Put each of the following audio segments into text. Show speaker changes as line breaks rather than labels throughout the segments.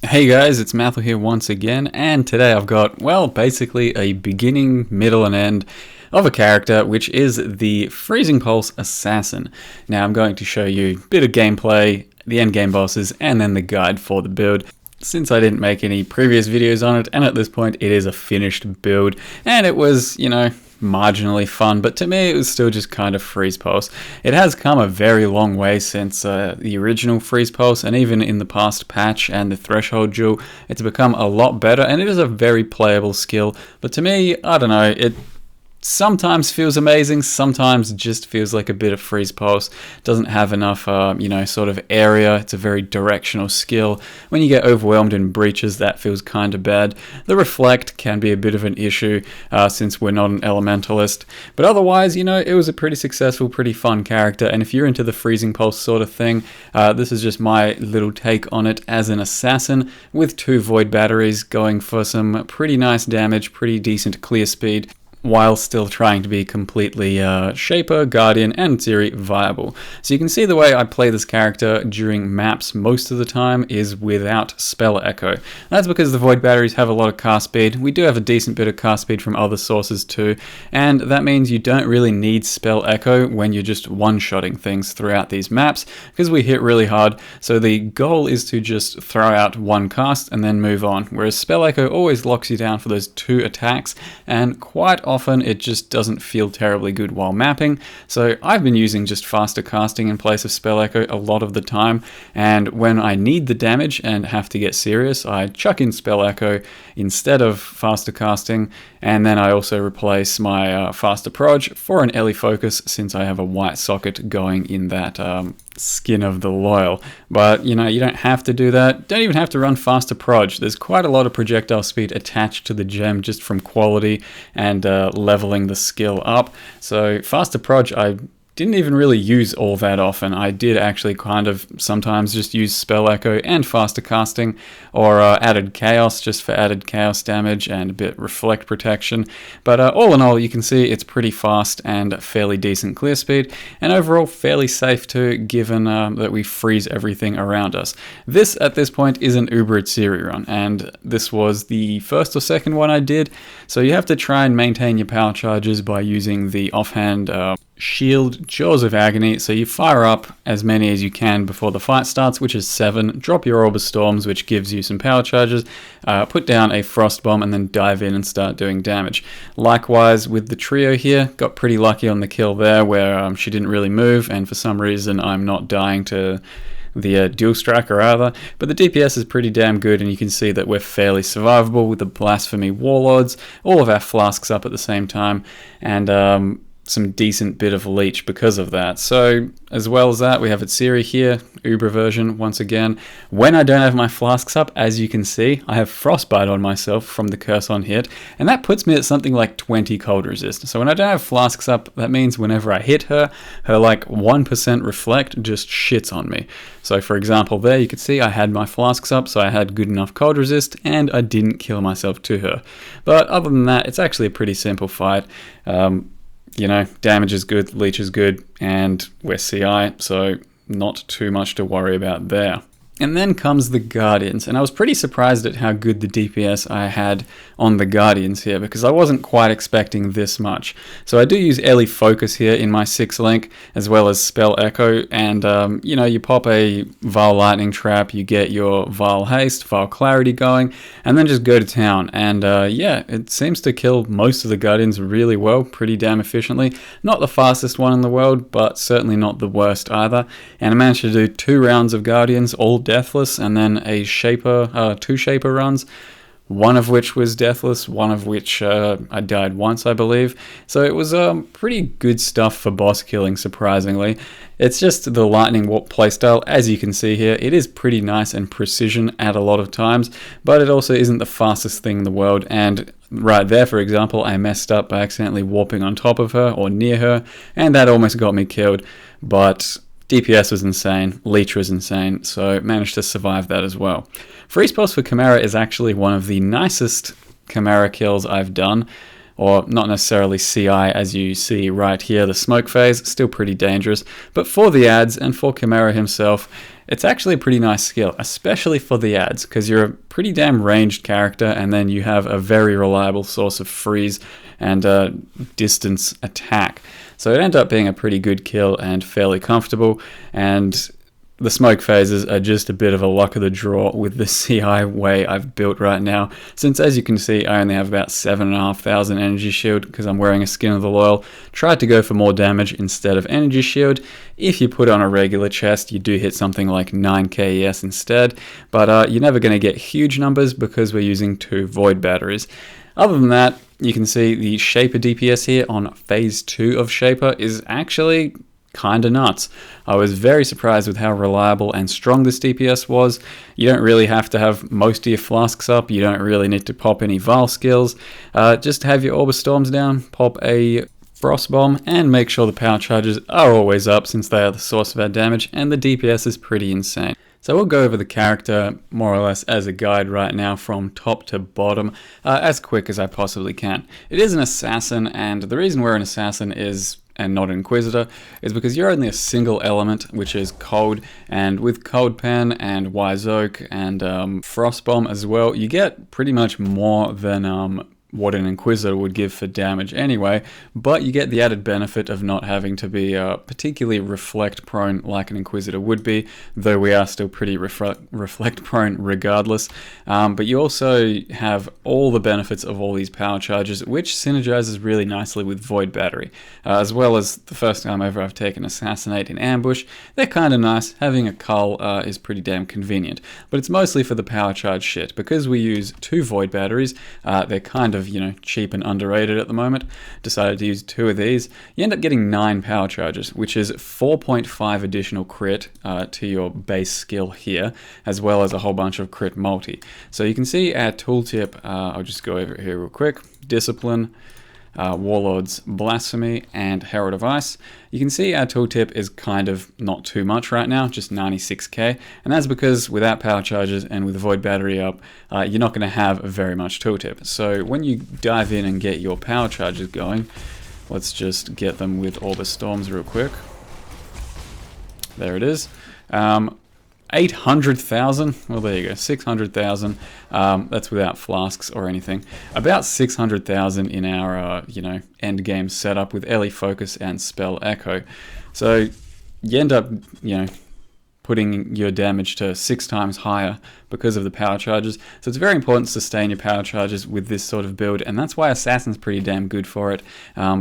Hey guys, it's Mathel here once again, and today I've got, well, basically a beginning, middle, and end of a character, which is the Freezing Pulse Assassin. Now I'm going to show you a bit of gameplay, the endgame bosses, and then the guide for the build. Since I didn't make any previous videos on it, and at this point it is a finished build, and it was, marginally fun, but to me it was still just kind of Freeze Pulse. It has come a very long way since the original Freeze Pulse, and even in the past patch and the Threshold Jewel, it's become a lot better, and it is a very playable skill. But to me, I don't know, it sometimes feels amazing, sometimes just feels like a bit of Freeze Pulse. Doesn't have enough, sort of area. It's a very directional skill. When you get overwhelmed in breaches, that feels kind of bad. The Reflect can be a bit of an issue since we're not an Elementalist. But otherwise, it was a pretty successful, pretty fun character. And if you're into the Freezing Pulse sort of thing, this is just my little take on it as an assassin with 2 Void Batteries going for some pretty nice damage, pretty decent clear speed, while still trying to be completely Shaper, Guardian, and Zeri viable. So you can see the way I play this character during maps most of the time is without Spell Echo. That's because the Void Batteries have a lot of cast speed. We do have a decent bit of cast speed from other sources too, and that means you don't really need Spell Echo when you're just one-shotting things throughout these maps, because we hit really hard, so the goal is to just throw out one cast and then move on, whereas Spell Echo always locks you down for those 2 attacks, and quite often it just doesn't feel terribly good while mapping. So I've been using just faster casting in place of Spell Echo a lot of the time, and when I need the damage and have to get serious, I chuck in Spell Echo instead of faster casting, and then I also replace my faster proj for an Ellie focus, since I have a white socket going in that Skin of the Loyal. But you don't have to do that. Don't even have to run faster proj. There's quite a lot of projectile speed attached to the gem just from quality and leveling the skill up. So faster proj I didn't even really use all that often. I did actually kind of sometimes just use Spell Echo and faster casting, or added Chaos just for added Chaos damage and a bit Reflect protection. But all in all, you can see it's pretty fast and fairly decent clear speed, and overall fairly safe too, given that we freeze everything around us. This, at this point, is an Uber Zeri run, and this was the first or second one I did, so you have to try and maintain your power charges by using the offhand shield Jaws of Agony. So you fire up as many as you can before the fight starts, which is 7, drop your Orb of Storms, which gives you some power charges, put down a Frost Bomb, and then dive in and start doing damage. Likewise with the trio here, got pretty lucky on the kill there where she didn't really move, and for some reason I'm not dying to the dual striker either, but the DPS is pretty damn good, and you can see that we're fairly survivable with the Blasphemy Warlords, all of our flasks up at the same time, and some decent bit of leech because of that. So as well as that, we have Zeri here, Uber version once again. When I don't have my flasks up, as you can see, I have Frostbite on myself from the Curse on hit, and that puts me at something like 20 cold resist. So when I don't have flasks up, that means whenever I hit her like 1% reflect just shits on me. So for example there, you could see I had my flasks up, so I had good enough cold resist, and I didn't kill myself to her. But other than that, it's actually a pretty simple fight. Damage is good, leech is good, and we're CI, so not too much to worry about there. And then comes the Guardians, and I was pretty surprised at how good the DPS I had on the Guardians here, because I wasn't quite expecting this much. So I do use Ellie Focus here in my 6 link, as well as Spell Echo, and you pop a Vile Lightning Trap, you get your Vile Haste, Vile Clarity going, and then just go to town. And it seems to kill most of the Guardians really well, pretty damn efficiently. Not the fastest one in the world, but certainly not the worst either. And I managed to do 2 rounds of Guardians, all deathless, and then a Shaper, 2 Shaper runs, one of which was deathless, one of which I died once, I believe. So it was pretty good stuff for boss killing, surprisingly. It's just the Lightning Warp playstyle, as you can see here. It is pretty nice and precision at a lot of times, but it also isn't the fastest thing in the world, and right there, for example, I messed up by accidentally warping on top of her or near her, and that almost got me killed. But DPS was insane, leech was insane, so managed to survive that as well. Freeze Pulse for Chimera is actually one of the nicest Chimera kills I've done, or not necessarily CI as you see right here, the smoke phase, still pretty dangerous, but for the ads and for Chimera himself, It's actually a pretty nice skill, especially for the ads, because you're a pretty damn ranged character, and then you have a very reliable source of freeze and distance attack. So it ended up being a pretty good kill and fairly comfortable, and the smoke phases are just a bit of a luck of the draw with the CI way I've built right now, since as you can see I only have about 7,500 energy shield because I'm wearing a Skin of the Loyal. Tried to go for more damage instead of energy shield. If you put on a regular chest you do hit something like 9 KES instead, but you're never going to get huge numbers because we're using 2 void batteries. Other than that, you can see the Shaper DPS here on phase 2 of Shaper is actually kinda nuts. I was very surprised with how reliable and strong this DPS was. You don't really have to have most of your flasks up, you don't really need to pop any Val skills. Just have your Orb Storms down, pop a Frost Bomb, and make sure the power charges are always up since they are the source of our damage, and the DPS is pretty insane. So we'll go over the character more or less as a guide right now from top to bottom, as quick as I possibly can. It is an assassin, and the reason we're an assassin is and not Inquisitor is because you're only a single element, which is cold, and with Cold Pen and Wise Oak and Frostbomb as well, you get pretty much more than what an Inquisitor would give for damage anyway, but you get the added benefit of not having to be particularly reflect prone like an Inquisitor would be, though we are still pretty reflect prone regardless. But you also have all the benefits of all these power charges, which synergizes really nicely with Void Battery, as well as the first time ever I've taken Assassinate in Ambush. They're kind of nice. Having a Cull is pretty damn convenient, but it's mostly for the power charge shit. Because we use 2 Void Batteries, they're kind of, cheap and underrated at the moment. Decided to use 2 of these. You end up getting 9 power charges, which is 4.5 additional crit to your base skill here, as well as a whole bunch of crit multi. So you can see our tooltip, I'll just go over it here real quick. Discipline, Warlord's Blasphemy, and Herald of Ice. You can see our tooltip is kind of not too much right now, just 96k, and that's because without power charges and with Void Battery up, you're not going to have very much tooltip. So when you dive in and get your power charges going, let's just get them with Orb Storms real quick. There it is. 800,000, well there you go, 600,000, that's without flasks or anything. About 600,000 in our, endgame setup with Ellie Focus and Spell Echo. So you end up, putting your damage to 6 times higher because of the power charges. So it's very important to sustain your power charges with this sort of build, and that's why Assassin's pretty damn good for it,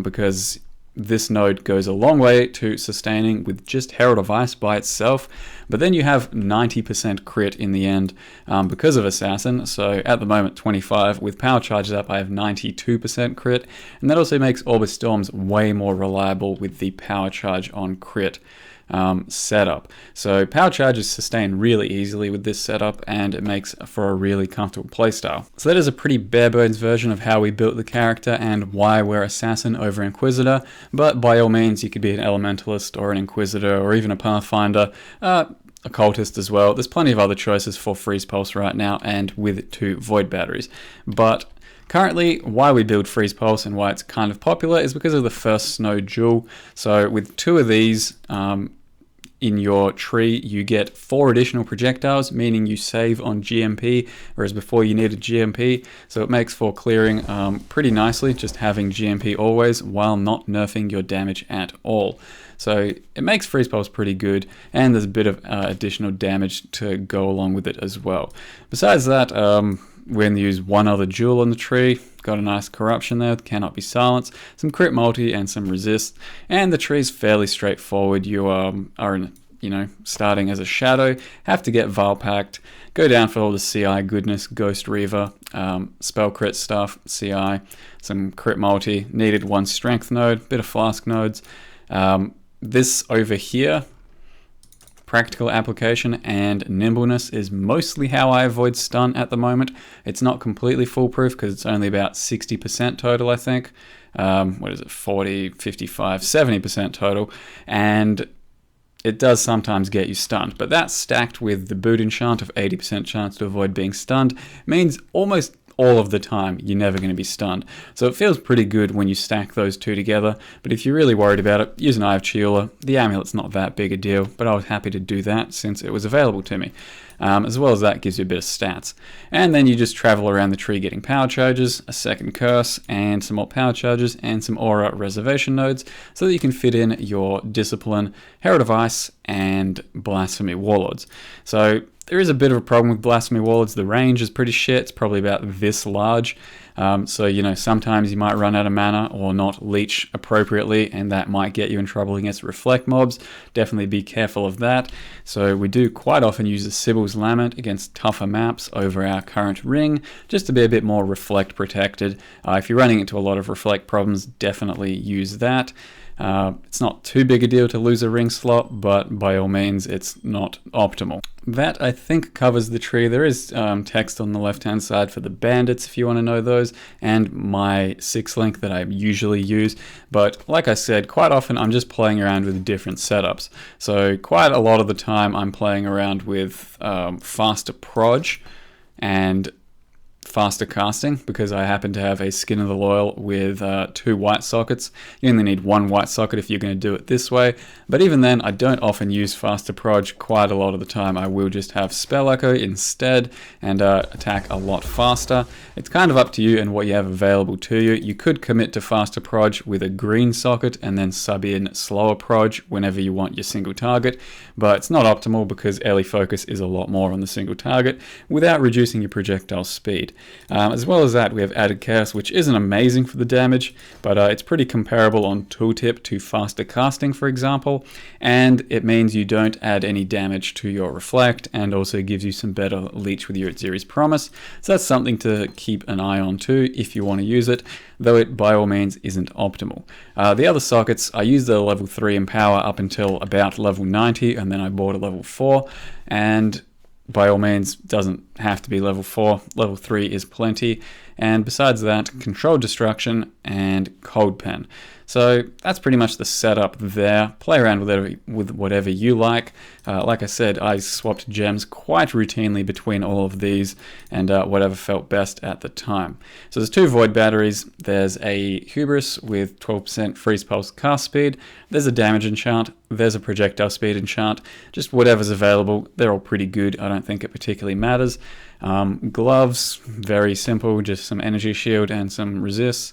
because this node goes a long way to sustaining with just Herald of Ice by itself, but then you have 90% crit in the end because of Assassin. So at the moment 25, with power charges up I have 92% crit, and that also makes Orb Storms way more reliable with the power charge on crit setup. So power charges sustain really easily with this setup, and it makes for a really comfortable playstyle. So that is a pretty bare bones version of how we built the character and why we're Assassin over Inquisitor, but by all means you could be an Elementalist or an Inquisitor or even a Pathfinder, Occultist as well. There's plenty of other choices for Freeze Pulse right now, and with 2 Void Batteries. But currently, why we build Freeze Pulse and why it's kind of popular is because of the first Snow Jewel. So with 2 of these, in your tree, you get 4 additional projectiles, meaning you save on GMP, whereas before you needed GMP. So it makes for clearing pretty nicely, just having GMP always, while not nerfing your damage at all. So it makes Freeze Pulse pretty good, and there's a bit of additional damage to go along with it as well. Besides that, we're going to use 1 other jewel on the tree. Got a nice corruption there, cannot be silenced, some crit multi and some resist, and the tree's fairly straightforward. You are starting as a shadow, have to get Val Pact, go down for all the CI goodness, Ghost Reaver, spell crit stuff, CI, some crit multi, needed 1 strength node, bit of flask nodes. This over here, practical application and nimbleness, is mostly how I avoid stun at the moment. It's not completely foolproof because it's only about 60% total, I think. 40, 55, 70% total, and it does sometimes get you stunned, but that stacked with the boot enchant of 80% chance to avoid being stunned means almost all of the time, you're never going to be stunned. So it feels pretty good when you stack those two together, but if you're really worried about it, use an Eye of Chiula. The amulet's not that big a deal, but I was happy to do that since it was available to me. As well as that, gives you a bit of stats. And then you just travel around the tree getting power charges, a second curse, and some more power charges, and some aura reservation nodes, so that you can fit in your Discipline, Herald of Ice, and Blasphemy Warlords. So there is a bit of a problem with Blasphemy Warlords. The range is pretty shit. It's probably about this large. So, you know, sometimes you might run out of mana or not leech appropriately, and that might get you in trouble against reflect mobs. Definitely be careful of that. So we do quite often use the Sibyl's Lament against tougher maps over our current ring, just to be a bit more reflect protected. If you're running into a lot of reflect problems, definitely use that. It's not too big a deal to lose a ring slot, but by all means, it's not optimal. That, I think, covers the tree. There is text on the left-hand side for the bandits, if you want to know those, and my 6-link that I usually use. But like I said, quite often I'm just playing around with different setups. So quite a lot of the time I'm playing around with faster proj and faster casting, because I happen to have a Skin of the Loyal with 2 white sockets. You only need 1 white socket if you're going to do it this way, but even then I don't often use faster proj. Quite a lot of the time I will just have Spell Echo instead and attack a lot faster. It's kind of up to you and what you have available to you. You could commit to faster proj with a green socket and then sub in slower proj whenever you want your single target, but it's not optimal because early focus is a lot more on the single target without reducing your projectile speed. As well as that, we have added chaos, which isn't amazing for the damage, but it's pretty comparable on tooltip to faster casting, for example, and it means you don't add any damage to your reflect, and also gives you some better leech with your Atziri's Promise. So that's something to keep an eye on too if you want to use it, though it by all means isn't optimal. The other sockets, I used the level 3 in power up until about level 90, and then I bought a level 4, and by all means, doesn't have to be level 4. Level 3 is plenty. And besides that, Controlled Destruction and Cold Pen. So that's pretty much the setup there. Play around with whatever you like. Like I said, I swapped gems quite routinely between all of these and whatever felt best at the time. So there's 2 Void Batteries. There's a Hubris with 12% Freeze Pulse cast speed. There's a damage enchant. There's a projectile speed enchant. Just whatever's available. They're all pretty good. I don't think it particularly matters. Gloves, very simple. Just some energy shield and some resists.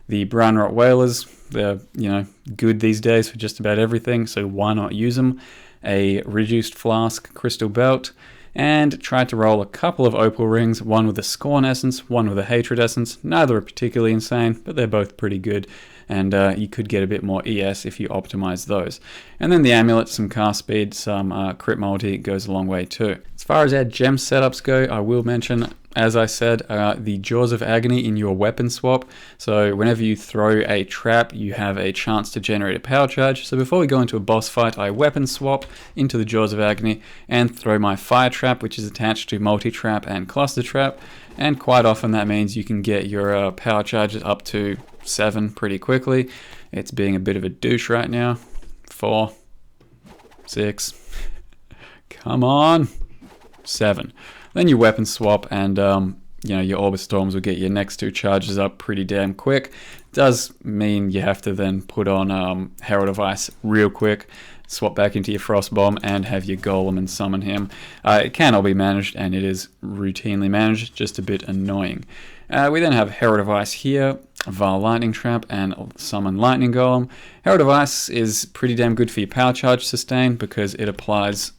The Brown Rot Whalers, they're, you know, good these days for just about everything, so why not use them? A Reduced Flask Crystal Belt, and tried to roll a couple of Opal Rings, one with a Scorn Essence, one with a Hatred Essence. Neither are particularly insane, but they're both pretty good, and you could get a bit more ES if you optimize those. And then the Amulet, some cast speed, some crit multi goes a long way too. As far as our gem setups go, I will mention, as I said, the Jaws of Agony in your weapon swap. So whenever you throw a trap, you have a chance to generate a power charge. So before we go into a boss fight, I weapon swap into the Jaws of Agony and throw my fire trap, which is attached to multi-trap and cluster trap. And quite often that means you can get your power charges up to 7 pretty quickly. It's being a bit of a douche right now. 4, 6, come on, 7. Then you weapon swap and you know, your Orbit Storms will get your next 2 charges up pretty damn quick. Does mean you have to then put on Herald of Ice real quick, swap back into your Frost Bomb and have your Golem and summon him. It can all be managed, and it is routinely managed, just a bit annoying. We then have Herald of Ice here, Vile Lightning Trap, and Summon Lightning Golem. Herald of Ice is pretty damn good for your power charge sustain because it applies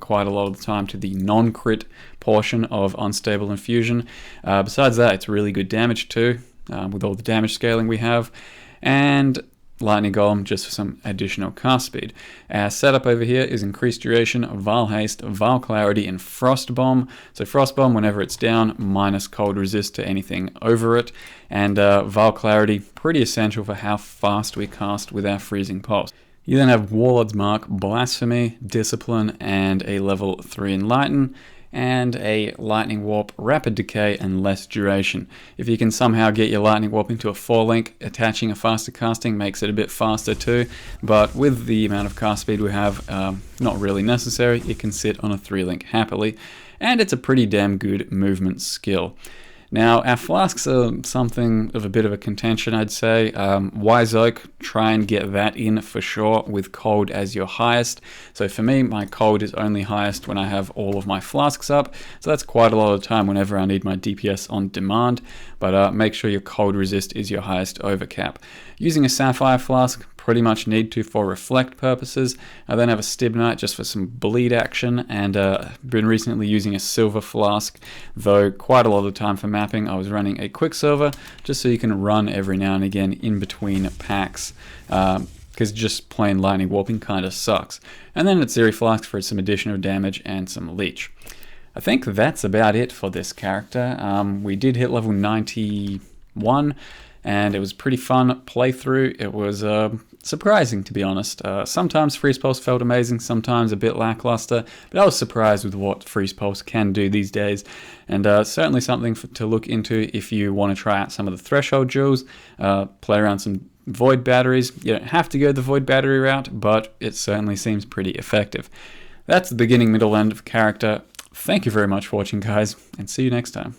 quite a lot of the time to the non-crit portion of Unstable Infusion. Besides that, it's really good damage too, with all the damage scaling we have. And Lightning Golem just for some additional cast speed. Our setup over here is Increased Duration, Vile Haste, Vile Clarity, and Frost Bomb. So Frost Bomb, whenever it's down, minus Cold Resist to anything over it. And Vile Clarity, pretty essential for how fast we cast with our Freezing Pulse. You then have Warlord's Mark, Blasphemy, Discipline, and a level 3 Enlighten, and a Lightning Warp, Rapid Decay, and less duration. If you can somehow get your Lightning Warp into a 4-link, attaching a faster casting makes it a bit faster too, but with the amount of cast speed we have, not really necessary. It can sit on a 3-link happily, and it's a pretty damn good movement skill. Now, our flasks are something of a bit of a contention, I'd say. Wise Oak, try and get that in for sure with cold as your highest. So for me, my cold is only highest when I have all of my flasks up. So that's quite a lot of time whenever I need my DPS on demand. But make sure your cold resist is your highest overcap. Using a Sapphire flask, pretty much need to for reflect purposes. I then have a Stibnite just for some bleed action, and been recently using a silver flask, though quite a lot of the time for mapping I was running a Quicksilver just so you can run every now and again in between packs, because just plain lightning warping kind of sucks. And then it's Zeri Flask for some additional damage and some leech. I think that's about it for this character. We did hit level 91, and it was pretty fun playthrough. It was surprising, to be honest. Sometimes Freeze Pulse felt amazing, sometimes a bit lackluster, but I was surprised with what Freeze Pulse can do these days, and certainly something to look into if you want to try out some of the Threshold jewels, play around some Void batteries. You don't have to go the Void battery route, but it certainly seems pretty effective. That's the beginning, middle, end of character. Thank you very much for watching, guys, and see you next time.